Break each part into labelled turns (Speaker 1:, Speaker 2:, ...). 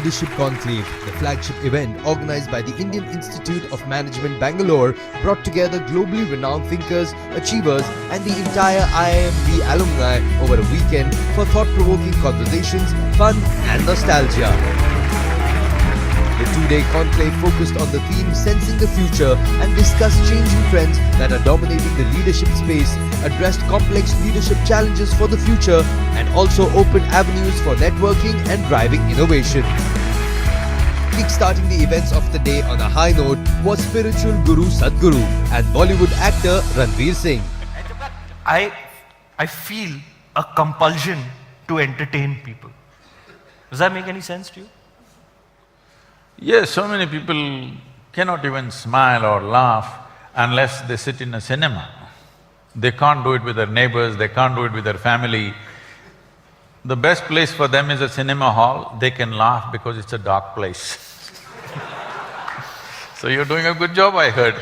Speaker 1: Leadership Conclave, the flagship event organized by the Indian Institute of Management Bangalore, brought together globally renowned thinkers, achievers and the entire Iimbue alumni over a weekend for thought-provoking conversations, fun and nostalgia. The two-day conclave focused on the theme Sensing the Future and discussed changing trends that are dominating the leadership space, addressed complex leadership challenges for the future and also opened avenues for networking and driving innovation. Kickstarting the events of the day on a high note was spiritual guru Sadhguru and Bollywood actor Ranveer Singh.
Speaker 2: I feel a compulsion to entertain people. Does that make any sense to you?
Speaker 3: Yes, so many people cannot even smile or laugh unless they sit in a cinema. They can't do it with their neighbors, they can't do it with their family. The best place for them is a cinema hall, they can laugh because it's a dark place. So you're doing a good job, I heard.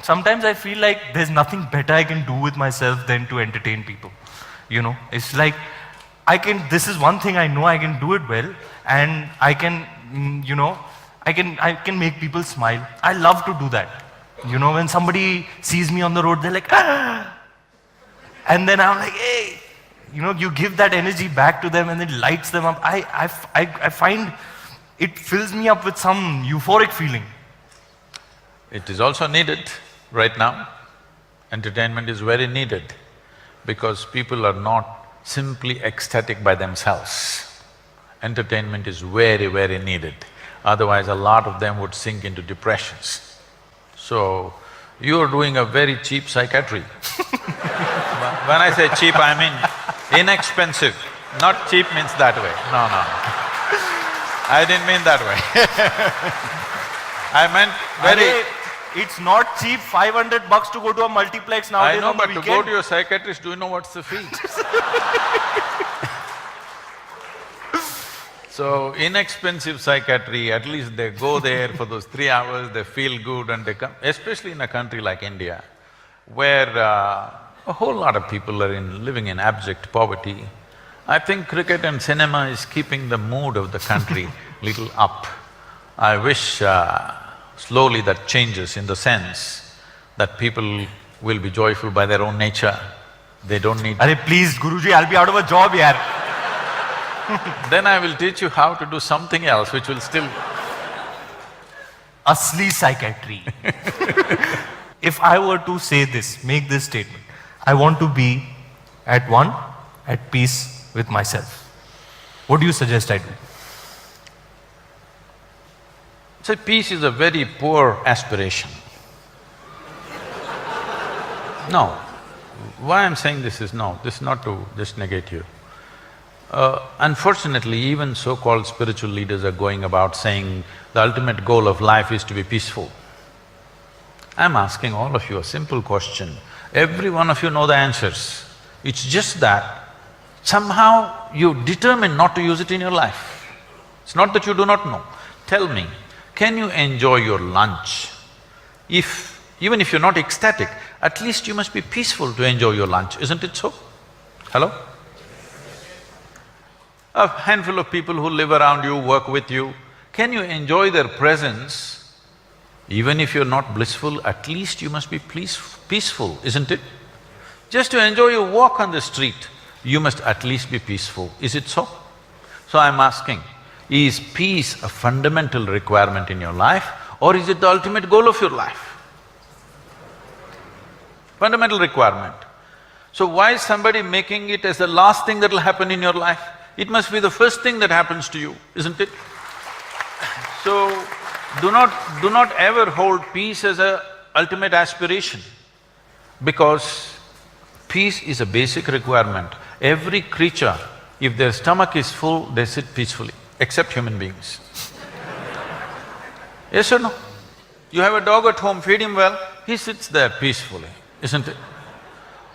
Speaker 2: Sometimes I feel like there's nothing better I can do with myself than to entertain people, you know? It's like, this is one thing I know I can do it well and I can, I can make people smile. I love to do that. You know, when somebody sees me on the road, they're like, ah! And then I'm like, hey! You know, you give that energy back to them and it lights them up. I find it fills me up with some euphoric feeling.
Speaker 3: It is also needed right now. Entertainment is very needed because people are not simply ecstatic by themselves. Entertainment is very, very needed. Otherwise, a lot of them would sink into depressions. So, you're doing a very cheap psychiatry. When I say cheap, I mean inexpensive. Not cheap means that way. No, no. I didn't mean that way. I meant very…
Speaker 2: It's not cheap, 500 bucks to go to a multiplex nowadays.
Speaker 3: I know,
Speaker 2: on the
Speaker 3: but
Speaker 2: weekend.
Speaker 3: to go to your psychiatrist, do you know what's the fee? So, inexpensive psychiatry, at least they go there for those 3 hours, they feel good and they come… Especially in a country like India, where a whole lot of people are living in abject poverty. I think cricket and cinema is keeping the mood of the country little up. I wish slowly that changes in the sense that people will be joyful by their own nature. They don't need…
Speaker 2: Arey please, Guruji, I'll be out of a job, yaar.
Speaker 3: Then I will teach you how to do something else which will still…
Speaker 2: Asli psychiatry. If I were to say this, make this statement, I want to be at one, at peace with myself. What do you suggest I do?
Speaker 3: So peace is a very poor aspiration. No. Why I'm saying this is no, this is not to just negate you. Unfortunately, even so-called spiritual leaders are going about saying the ultimate goal of life is to be peaceful. I'm asking all of you a simple question. Every one of you know the answers. It's just that somehow you determine not to use it in your life. It's not that you do not know. Tell me, can you enjoy your lunch? Even if you're not ecstatic, at least you must be peaceful to enjoy your lunch, isn't it so? Hello? A handful of people who live around you, work with you, can you enjoy their presence? Even if you're not blissful, at least you must be peaceful, isn't it? Just to enjoy your walk on the street, you must at least be peaceful, is it so? So I'm asking, is peace a fundamental requirement in your life or is it the ultimate goal of your life? Fundamental requirement. So why is somebody making it as the last thing that will happen in your life? It must be the first thing that happens to you, isn't it? So, do not ever hold peace as a ultimate aspiration because peace is a basic requirement. Every creature, if their stomach is full, they sit peacefully, except human beings. Yes or no? You have a dog at home, feed him well, he sits there peacefully, isn't it?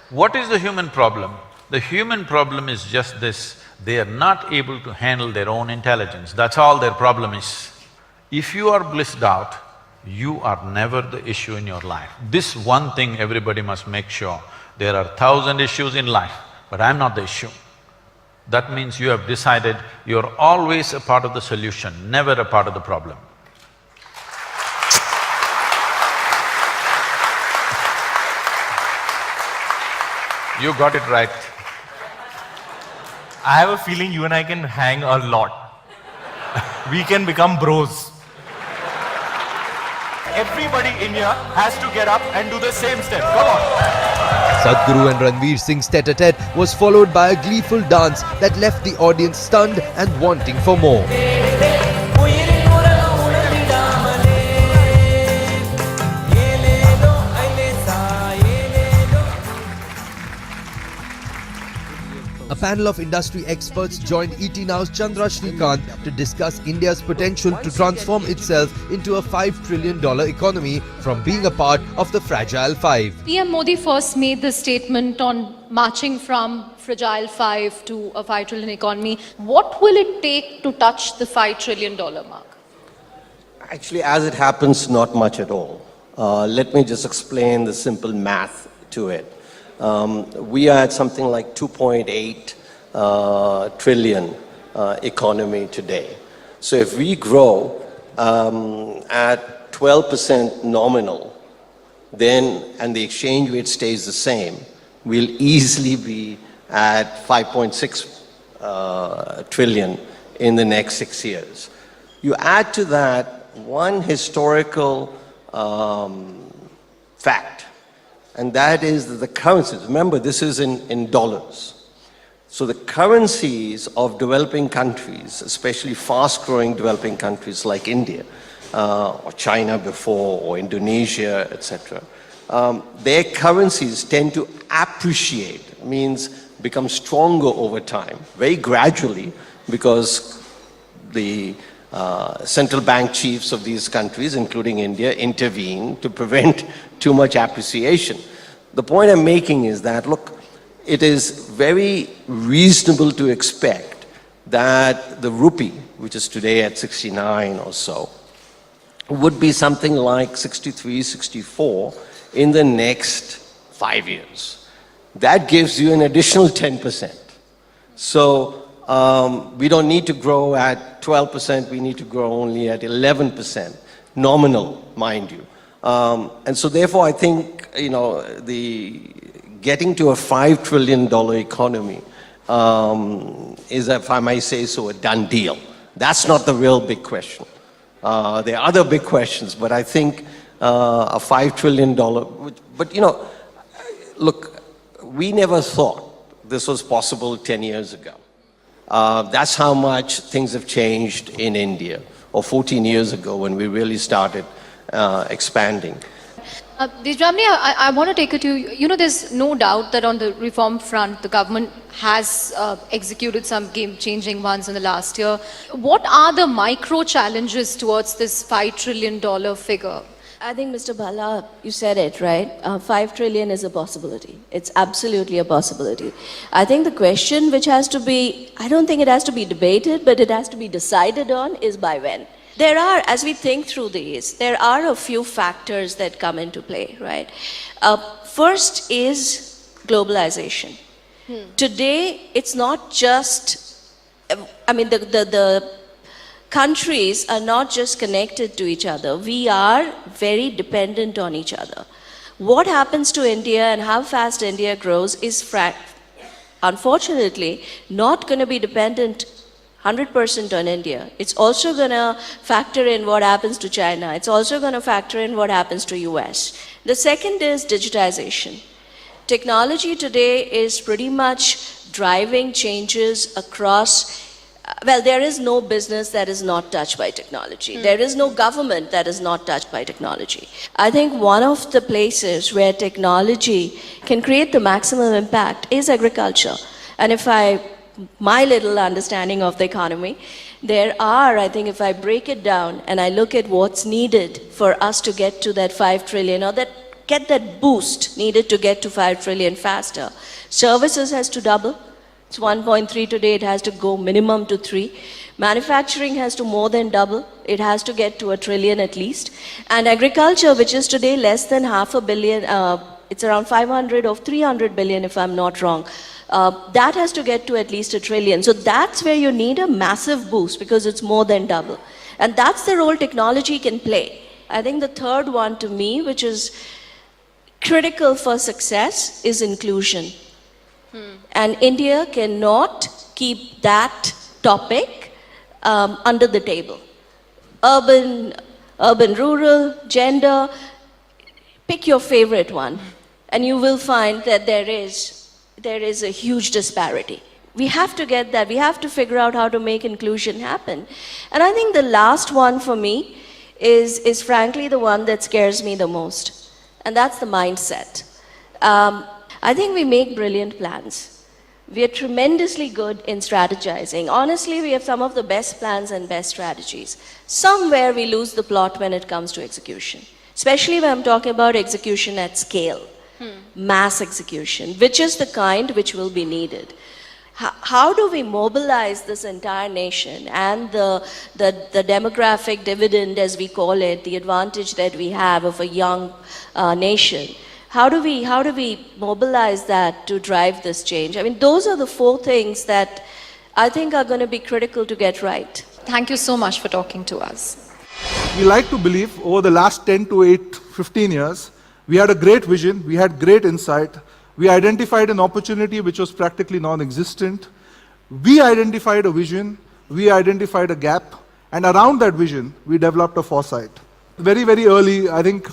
Speaker 3: What is the human problem? The human problem is just this, they are not able to handle their own intelligence, that's all their problem is. If you are blissed out, you are never the issue in your life. This one thing everybody must make sure. There are 1,000 issues in life, but I'm not the issue. That means you have decided you're always a part of the solution, never a part of the problem. You got it right.
Speaker 2: I have a feeling you and I can hang a lot. We can become bros. Everybody in here has to get up and do the same step. Come on.
Speaker 1: Sadhguru and Ranveer Singh's tete-a-tete was followed by a gleeful dance that left the audience stunned and wanting for more. A panel of industry experts joined ET Now's Chandra Srikanth to discuss India's potential to transform itself into a $5 trillion economy from being a part of the Fragile Five.
Speaker 4: PM Modi first made the statement on marching from Fragile Five to a $5 trillion economy. What will it take to touch the $5 trillion mark?
Speaker 5: Actually, as it happens, not much at all. Let me just explain the simple math to it. We are at something like 2.8 trillion economy today. So if we grow at 12% nominal, then, and the exchange rate stays the same, we'll easily be at 5.6 trillion in the next 6 years. You add to that one historical fact, and that is that the currencies, remember this is in dollars. So the currencies of developing countries, especially fast-growing developing countries like India, or China before, or Indonesia, etc., their currencies tend to appreciate, means become stronger over time, very gradually, because the central bank chiefs of these countries, including India, intervene to prevent too much appreciation. The point I'm making is that, look, it is very reasonable to expect that the rupee, which is today at 69 or so, would be something like 63, 64 in the next 5 years. That gives you an additional 10%. So we don't need to grow at 12%, we need to grow only at 11%, nominal, mind you. And so therefore I think, you know, the getting to a $5 trillion economy is, if I may say so, a done deal. That's not the real big question. There are other big questions, but I think a $5 trillion, but you know, look, we never thought this was possible 10 years ago. That's how much things have changed in India, or 14 years ago when we really started expanding.
Speaker 4: Dejramani, I want to take it to you. You know, there's no doubt that on the reform front, the government has executed some game-changing ones in the last year. What are the micro challenges towards this $5 trillion figure?
Speaker 6: I think, Mr. Bala, you said it, right? 5 trillion is a possibility. It's absolutely a possibility. I think the question which has to be, I don't think it has to be debated, but it has to be decided on is by when. There are, as we think through these, there are a few factors that come into play, right? First is globalization. Today, it's not just, I mean, the countries are not just connected to each other. We are very dependent on each other. What happens to India and how fast India grows is, unfortunately, not going to be dependent 100% on India. It's also going to factor in what happens to China. It's also going to factor in what happens to US. The second is digitization. Technology today is pretty much driving changes across. Well, there is no business that is not touched by technology. There is no government that is not touched by technology. I think one of the places where technology can create the maximum impact is agriculture. And my little understanding of the economy, there are, I think if I break it down and I look at what's needed for us to get to that 5 trillion or get that boost needed to get to 5 trillion faster, services has to double. It's 1.3 today, it has to go minimum to 3. Manufacturing has to more than double. It has to get to $1 trillion at least. And agriculture, which is today less than $500 million, it's around 500 or 300 billion if I'm not wrong. That has to get to at least $1 trillion. So that's where you need a massive boost because it's more than double. And that's the role technology can play. I think the third one to me, which is critical for success, is inclusion. And India cannot keep that topic under the table. Urban, rural, gender, pick your favorite one, and you will find that there is a huge disparity. We have to get that. We have to figure out how to make inclusion happen. And I think the last one for me is frankly the one that scares me the most, and that's the mindset. I think we make brilliant plans. We are tremendously good in strategizing. Honestly, we have some of the best plans and best strategies. Somewhere we lose the plot when it comes to execution, especially when I'm talking about execution at scale, mass execution, which is the kind which will be needed. How do we mobilize this entire nation and the demographic dividend, as we call it, the advantage that we have of a young nation? How do we mobilize that to drive this change? I mean, those are the 4 things that I think are going to be critical to get right.
Speaker 4: Thank you so much for talking to us.
Speaker 7: We like to believe over the last 10 to 15 years, we had a great vision, we had great insight, we identified an opportunity which was practically non-existent. We identified a vision, we identified a gap, and around that vision, we developed a foresight. Very, very early, I think,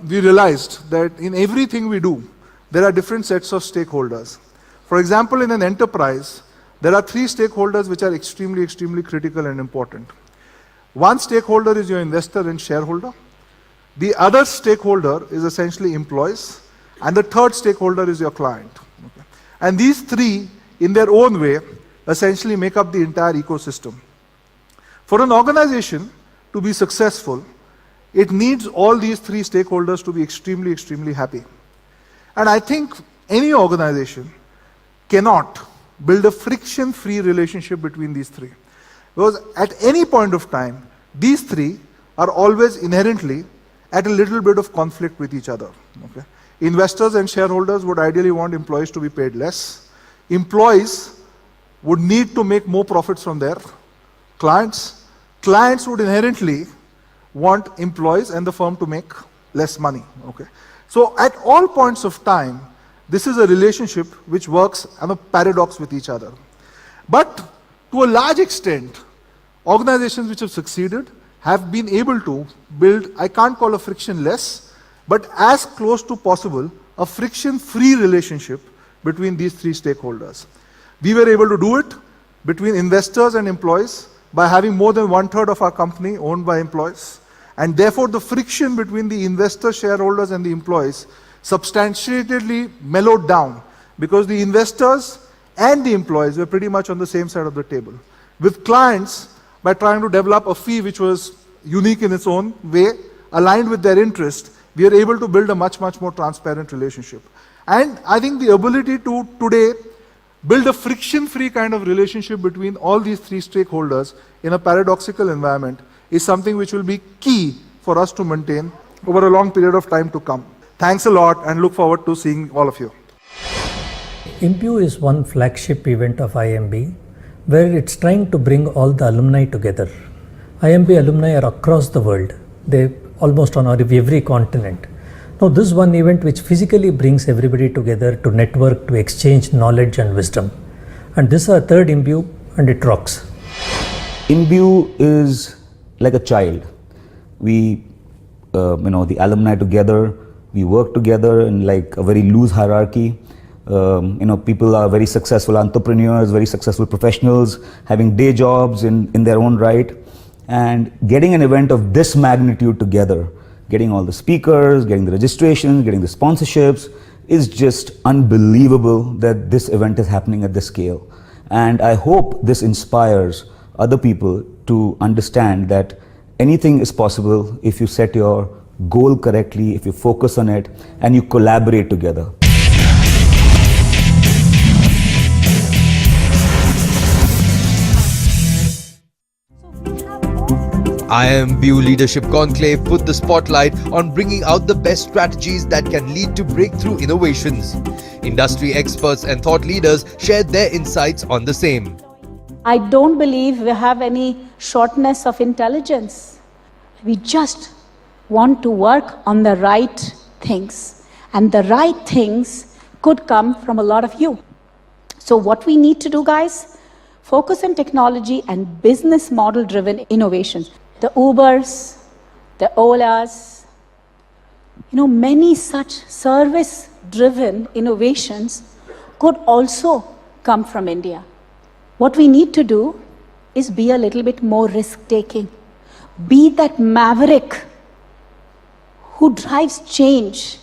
Speaker 7: we realized that in everything we do, there are different sets of stakeholders. For example, in an enterprise, there are 3 stakeholders which are extremely, extremely critical and important. One stakeholder is your investor and shareholder. The other stakeholder is essentially employees. And the third stakeholder is your client. Okay. And these 3, in their own way, essentially make up the entire ecosystem. For an organization to be successful, it needs all these 3 stakeholders to be extremely, extremely happy. And I think any organization cannot build a friction-free relationship between these 3. Because at any point of time, these 3 are always inherently at a little bit of conflict with each other. Okay? Investors and shareholders would ideally want employees to be paid less. Employees would need to make more profits from their clients. Clients would inherently want employees and the firm to make less money. Okay? So at all points of time, this is a relationship which works on a paradox with each other. But to a large extent, organizations which have succeeded have been able to build, I can't call a frictionless, but as close to possible, a friction-free relationship between these 3 stakeholders. We were able to do it between investors and employees by having more than 1/3 of our company owned by employees. And therefore, the friction between the investors, shareholders, and the employees substantially mellowed down because the investors and the employees were pretty much on the same side of the table. With clients, by trying to develop a fee which was unique in its own way, aligned with their interest, we are able to build a much, much more transparent relationship. And I think the ability to today build a friction-free kind of relationship between all these 3 stakeholders in a paradoxical environment is something which will be key for us to maintain over a long period of time to come. Thanks a lot and look forward to seeing all of you.
Speaker 8: Iimbue is one flagship event of IMB where it's trying to bring all the alumni together. IMB alumni are across the world. They're almost on every continent. Now this is one event which physically brings everybody together to network, to exchange knowledge and wisdom. And this is our 3rd Iimbue and it rocks.
Speaker 9: Iimbue is like a child. We, the alumni together, we work together in like a very loose hierarchy. People are very successful entrepreneurs, very successful professionals, having day jobs in their own right. And getting an event of this magnitude together, getting all the speakers, getting the registrations, getting the sponsorships, is just unbelievable that this event is happening at this scale. And I hope this inspires other people to understand that anything is possible if you set your goal correctly, if you focus on it, and you collaborate together.
Speaker 1: Iimbue Leadership Conclave put the spotlight on bringing out the best strategies that can lead to breakthrough innovations. Industry experts and thought leaders shared their insights on the same.
Speaker 10: I don't believe we have any shortness of intelligence. We just want to work on the right things. And the right things could come from a lot of you. So what we need to do, guys, focus on technology and business model driven innovations. The Ubers, the Olas, many such service driven innovations could also come from India. What we need to do is be a little bit more risk taking. Be that maverick who drives change.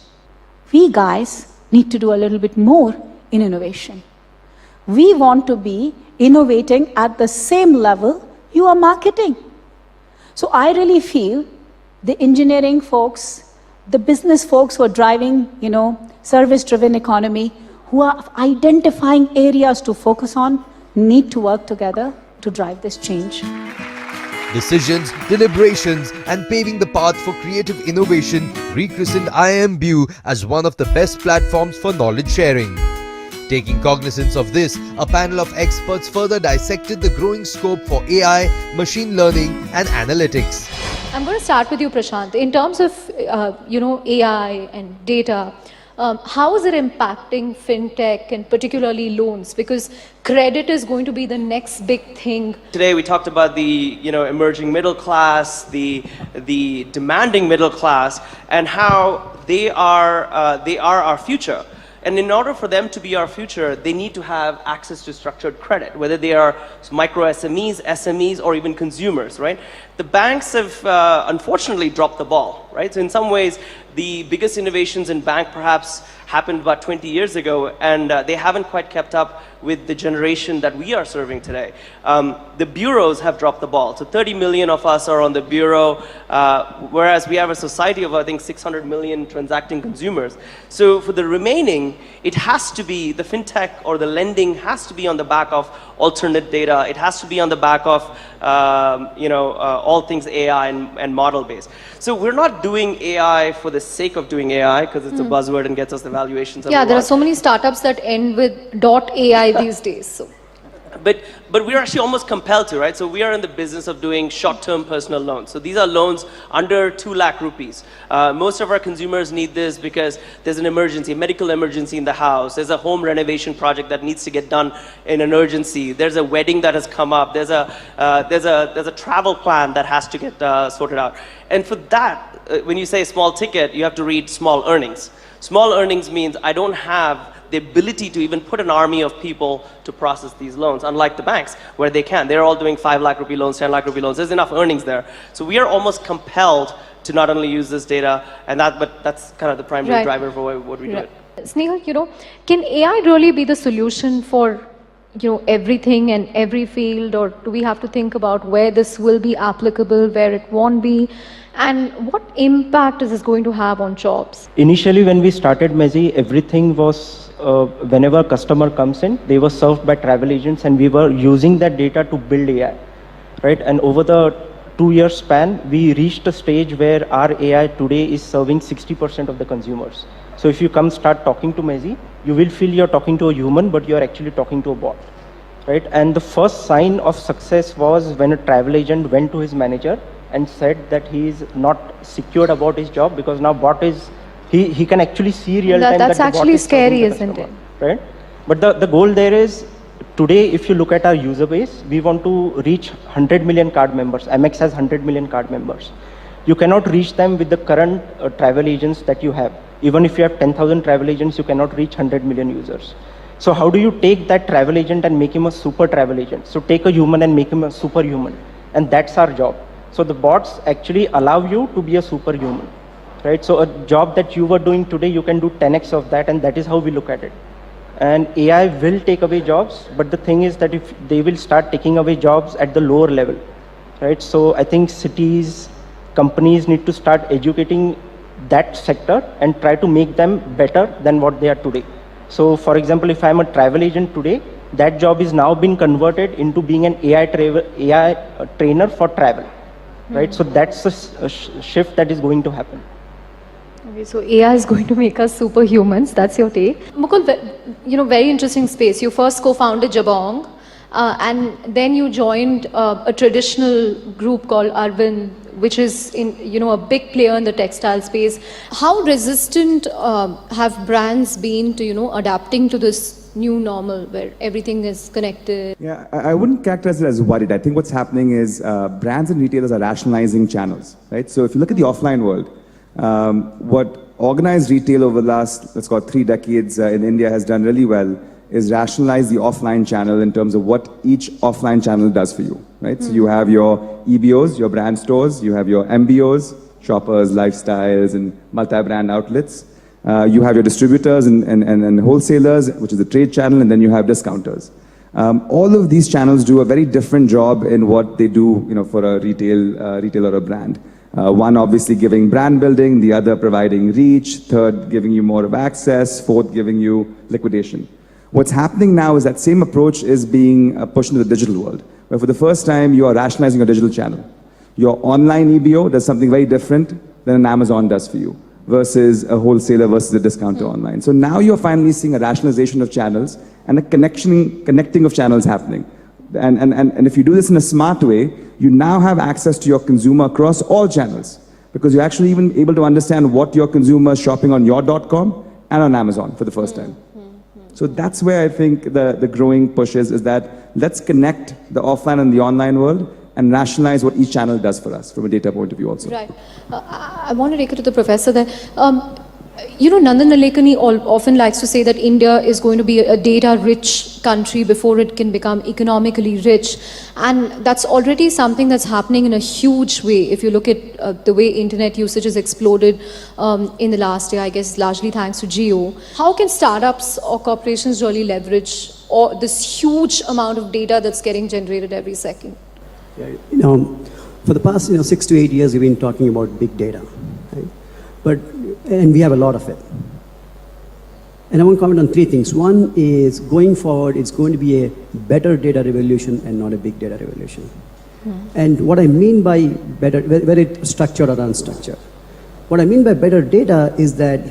Speaker 10: We guys need to do a little bit more in innovation. We want to be innovating at the same level you are marketing. So I really feel the engineering folks, the business folks who are driving, service-driven economy, who are identifying areas to focus on, need to work together to drive this change.
Speaker 1: Decisions, deliberations, and paving the path for creative innovation rechristened Iimbue as one of the best platforms for knowledge sharing. Taking cognizance of this, a panel of experts further dissected the growing scope for AI, machine learning, and analytics.
Speaker 4: I'm going to start with you, Prashant. In terms of, AI and data, how is it impacting fintech and particularly loans? Because credit is going to be the next big thing.
Speaker 11: Today we talked about the emerging middle class, the demanding middle class, and how they are our future. And in order for them to be our future, they need to have access to structured credit, whether they are micro SMEs, SMEs, or even consumers, right? The banks have unfortunately dropped the ball, right? So in some ways, the biggest innovations in bank perhaps happened about 20 years ago, and they haven't quite kept up with the generation that we are serving today. The bureaus have dropped the ball. So 30 million of us are on the bureau, whereas we have a society of, I think, 600 million transacting consumers. So for the remaining, it has to be, the fintech or the lending has to be on the back of alternate data. It has to be on the back of, all things AI and model-based. So we're not doing AI for the sake of doing AI, because it's a buzzword and gets us the valuations.
Speaker 4: Yeah, there are so many startups that end with .ai these days. So.
Speaker 11: But we're actually almost compelled to, right? So we are in the business of doing short-term personal loans. So these are loans under 2 lakh rupees. Most of our consumers need this because there's an emergency, a medical emergency in the house. There's a home renovation project that needs to get done in an urgency. There's a wedding that has come up. There's a travel plan that has to get sorted out. And for that, when you say small ticket, you have to read small earnings. Small earnings means I don't have the ability to even put an army of people to process these loans, unlike the banks, where they can. They're all doing 5 lakh rupee loans, 10 lakh rupee loans. There's enough earnings there. So we are almost compelled to not only use this data, but that's kind of the primary driver for what we do it.
Speaker 4: Snehal, can AI really be the solution for everything and every field, or do we have to think about where this will be applicable, where it won't be, and what impact is this going to have on jobs?
Speaker 12: Initially, when we started Mezi, everything was whenever a customer comes in, they were served by travel agents, and we were using that data to build AI, right? And over the 2-year span, we reached a stage where our AI today is serving 60% of the consumers. So if you come start talking to Mezi, you will feel you're talking to a human, but you're actually talking to a bot, right? And the first sign of success was when a travel agent went to his manager and said that he is not secured about his job, because now bot is, he can actually see real time.
Speaker 4: That's actually scary, isn't it?
Speaker 12: Right? But the goal there is, today if you look at our user base, we want to reach 100 million card members. MX has 100 million card members. You cannot reach them with the current travel agents that you have. Even if you have 10,000 travel agents, you cannot reach 100 million users. So how do you take that travel agent and make him a super travel agent? So take a human and make him a superhuman. And that's our job. So the bots actually allow you to be a superhuman, right? So a job that you were doing today, you can do 10x of that, and that is how we look at it. And AI will take away jobs, but the thing is that if they will start taking away jobs at the lower level, right? So I think cities, companies need to start educating that sector and try to make them better than what they are today. So for example, if I'm a travel agent today, that job is now been converted into being an AI trainer for travel. right? So that's a shift that is going to happen.
Speaker 4: Okay, so AI is going to make us superhumans. That's your take. Mukul, very interesting space. You first co-founded Jabong, and then you joined a traditional group called Arvind, which is a big player in the textile space. How resistant have brands been to adapting to this new normal where everything is connected?
Speaker 13: Yeah, I wouldn't characterize it as worried. I think what's happening is brands and retailers are rationalizing channels, right? So if you look at the offline world, what organized retail over the last, let's call it 3 decades in India has done really well is rationalize the offline channel in terms of what each offline channel does for you, right? So you have your EBOs, your brand stores, you have your MBOs, shoppers, lifestyles, and multi-brand outlets. You have your distributors and wholesalers, which is the trade channel, and then you have discounters. All of these channels do a very different job in what they do, for a retail or a brand. One obviously giving brand building, the other providing reach, third giving you more of access, fourth giving you liquidation. What's happening now is that same approach is being pushed into the digital world, where for the first time you are rationalizing your digital channel. Your online EBO does something very different than an Amazon does for you, versus a wholesaler versus a discounter online. So now you're finally seeing a rationalization of channels and a connecting of channels happening. And if you do this in a smart way, you now have access to your consumer across all channels, because you're actually even able to understand what your consumer is shopping on your .com and on Amazon for the first time. So that's where I think the growing push is that let's connect the offline and the online world and rationalize what each channel does for us from a data point of view also.
Speaker 4: Right. I want to take it to the professor there. Nandan Nilekani often likes to say that India is going to be a data-rich country before it can become economically rich. And that's already something that's happening in a huge way. If you look at the way internet usage has exploded in the last year, I guess largely thanks to Jio. How can startups or corporations really leverage this huge amount of data that's getting generated every second?
Speaker 14: Yeah, for the past 6 to 8 years, we've been talking about big data, right? And we have a lot of it. And I want to comment on 3 things. One is, going forward, it's going to be a better data revolution and not a big data revolution. And what I mean by better, whether it's structured or unstructured, what I mean by better data is that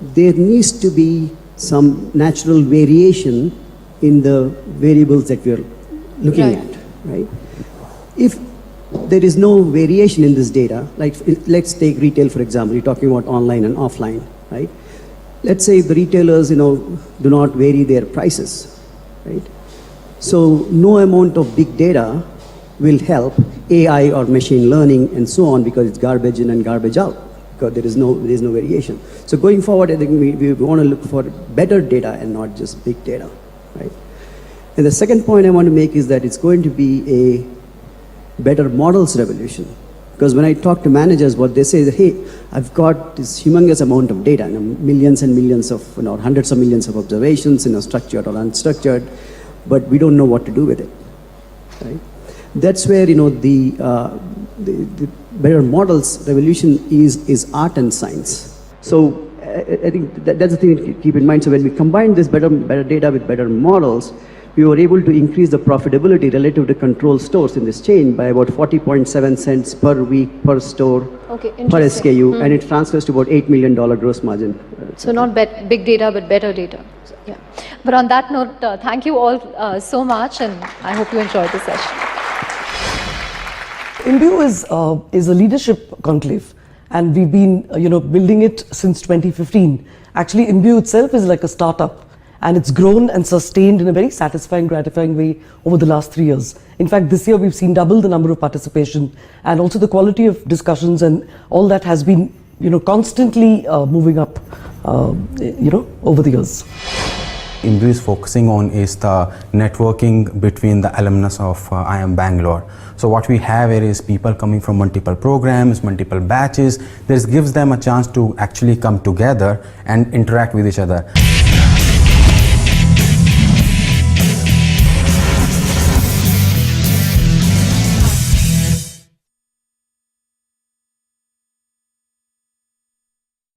Speaker 14: there needs to be some natural variation in the variables that we're looking at, right? If there is no variation in this data, like let's take retail for example, you're talking about online and offline, right? Let's say the retailers, do not vary their prices, right? So no amount of big data will help AI or machine learning and so on, because it's garbage in and garbage out, because there is no variation. So going forward, I think we want to look for better data and not just big data, right? And the second point I want to make is that it's going to be a better models revolution. Because when I talk to managers, what they say is, hey, I've got this humongous amount of data, millions and millions of, or hundreds of millions of observations, structured or unstructured, but we don't know what to do with it, right? That's where, the better models revolution is art and science. So I think that's the thing to keep in mind. So when we combine this better data with better models, we were able to increase the profitability relative to control stores in this chain by about 40.7 cents per week per store, per SKU, and it transfers to about $8 million gross margin.
Speaker 4: So not big data, but better data. So, yeah. But on that note, thank you all so much, and I hope you enjoyed the session.
Speaker 15: Iimbue is a leadership conclave, and we've been building it since 2015. Actually, Iimbue itself is like a startup, and it's grown and sustained in a very satisfying, gratifying way over the last 3 years. In fact, this year we've seen double the number of participation, and also the quality of discussions, and all that has been constantly moving up over the years.
Speaker 16: Iimbue is focusing on is the networking between the alumnus of IIM Bangalore. So what we have here is people coming from multiple programs, multiple batches. This gives them a chance to actually come together and interact with each other.